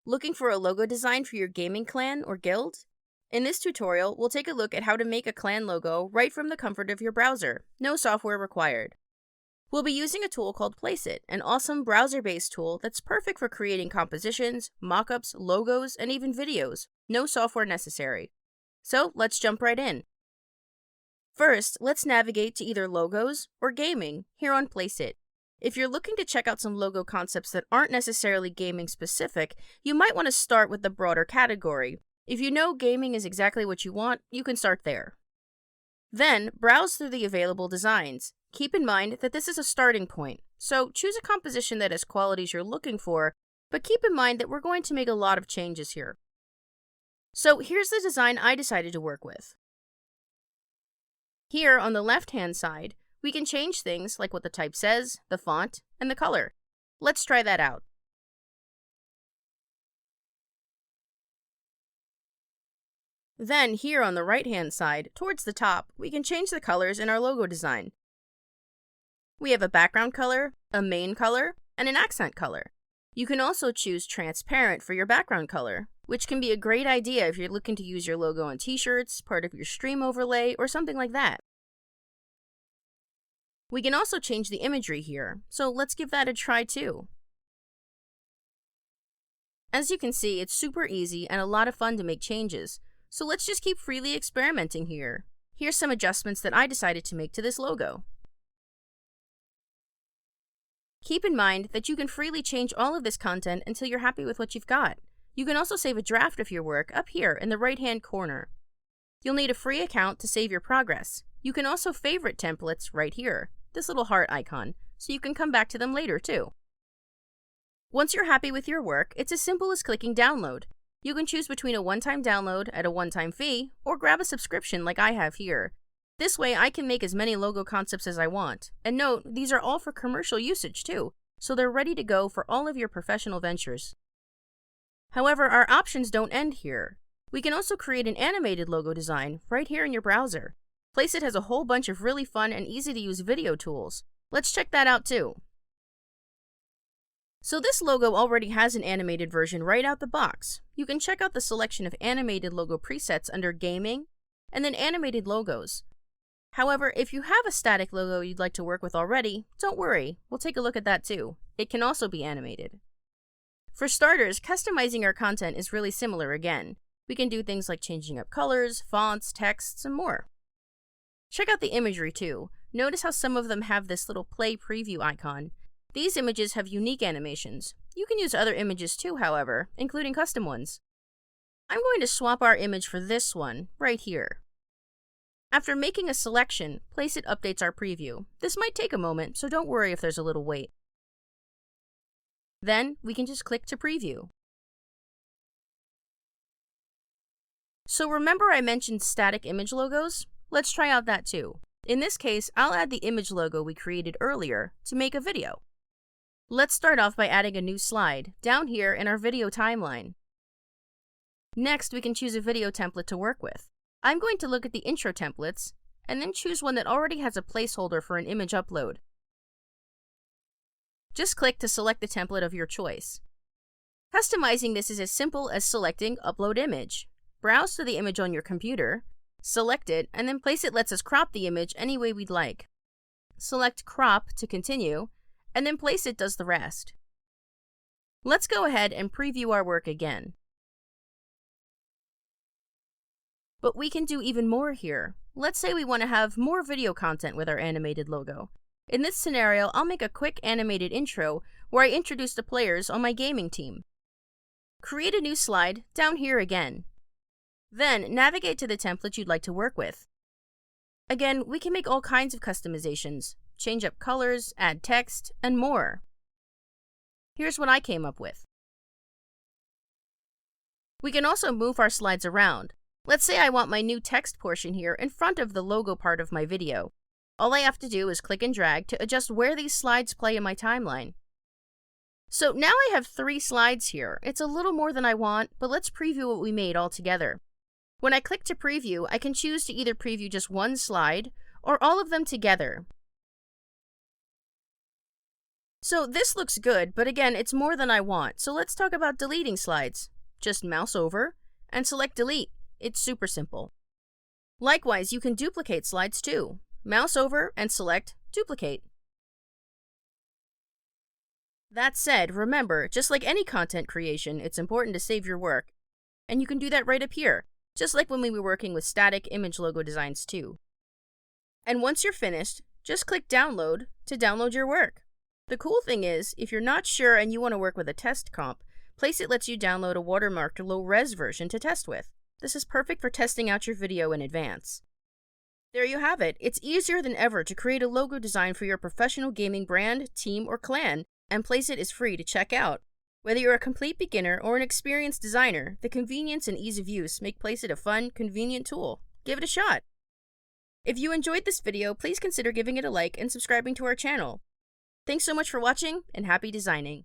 Looking for a logo design for your gaming clan or guild? In this tutorial, we'll take a look at how to make a clan logo right from the comfort of your browser, no software required. We'll be using a tool called Placeit, an awesome browser-based tool that's perfect for creating compositions, mockups, logos, and even videos, no software necessary. So let's jump right in. First, let's navigate to either logos or gaming here on Placeit. If you're looking to check out some logo concepts that aren't necessarily gaming specific, you might want to start with the broader category. If you know gaming is exactly what you want, you can start there. Then, browse through the available designs. Keep in mind that this is a starting point, so choose a composition that has qualities you're looking for, but keep in mind that we're going to make a lot of changes here. So here's the design I decided to work with. Here on the left-hand side, we can change things like what the type says, the font, and the color. Let's try that out. Then here on the right-hand side, towards the top, we can change the colors in our logo design. We have a background color, a main color, and an accent color. You can also choose transparent for your background color, which can be a great idea if you're looking to use your logo on t-shirts, part of your stream overlay, or something like that. We can also change the imagery here, so let's give that a try too. As you can see, it's super easy and a lot of fun to make changes, so let's just keep freely experimenting here. Here's some adjustments that I decided to make to this logo. Keep in mind that you can freely change all of this content until you're happy with what you've got. You can also save a draft of your work up here in the right-hand corner. You'll need a free account to save your progress. You can also favorite templates right here, this little heart icon, so you can come back to them later too. Once you're happy with your work, it's as simple as clicking download. You can choose between a one-time download at a one-time fee, or grab a subscription like I have here. This way I can make as many logo concepts as I want. And note, these are all for commercial usage too, so they're ready to go for all of your professional ventures. However, our options don't end here. We can also create an animated logo design right here in your browser. Placeit has a whole bunch of really fun and easy to use video tools. Let's check that out too. So this logo already has an animated version right out the box. You can check out the selection of animated logo presets under Gaming, and then Animated Logos. However, if you have a static logo you'd like to work with already, don't worry, we'll take a look at that too. It can also be animated. For starters, customizing our content is really similar again. We can do things like changing up colors, fonts, texts, and more. Check out the imagery too. Notice how some of them have this little play preview icon. These images have unique animations. You can use other images too, however, including custom ones. I'm going to swap our image for this one, right here. After making a selection, Placeit updates our preview. This might take a moment, so don't worry if there's a little wait. Then, we can just click to preview. So remember I mentioned static image logos? Let's try out that too. In this case, I'll add the image logo we created earlier to make a video. Let's start off by adding a new slide, down here in our video timeline. Next, we can choose a video template to work with. I'm going to look at the intro templates, and then choose one that already has a placeholder for an image upload. Just click to select the template of your choice. Customizing this is as simple as selecting Upload Image. Browse to the image on your computer, select it, and then Placeit lets us crop the image any way we'd like. Select Crop to continue, and then Placeit does the rest. Let's go ahead and preview our work again. But we can do even more here. Let's say we want to have more video content with our animated logo. In this scenario, I'll make a quick animated intro where I introduce the players on my gaming team. Create a new slide down here again. Then navigate to the template you'd like to work with. Again, we can make all kinds of customizations, change up colors, add text, and more. Here's what I came up with. We can also move our slides around. Let's say I want my new text portion here in front of the logo part of my video. All I have to do is click and drag to adjust where these slides play in my timeline. So now I have 3 slides here. It's a little more than I want, but let's preview what we made all together. When I click to preview, I can choose to either preview just one slide or all of them together. So this looks good, but again, it's more than I want, so let's talk about deleting slides. Just mouse over and select delete. It's super simple. Likewise, you can duplicate slides too. Mouse over and select duplicate. That said, remember, just like any content creation, it's important to save your work, and you can do that right up here, just like when we were working with static image logo designs too. And once you're finished, just click download to download your work. The cool thing is, if you're not sure and you want to work with a test comp, Placeit lets you download a watermarked low-res version to test with. This is perfect for testing out your video in advance. There you have it. It's easier than ever to create a logo design for your professional gaming brand, team, or clan, and Placeit is free to check out. Whether you're a complete beginner or an experienced designer, the convenience and ease of use make Placeit a fun, convenient tool. Give it a shot. If you enjoyed this video, please consider giving it a like and subscribing to our channel. Thanks so much for watching, and happy designing!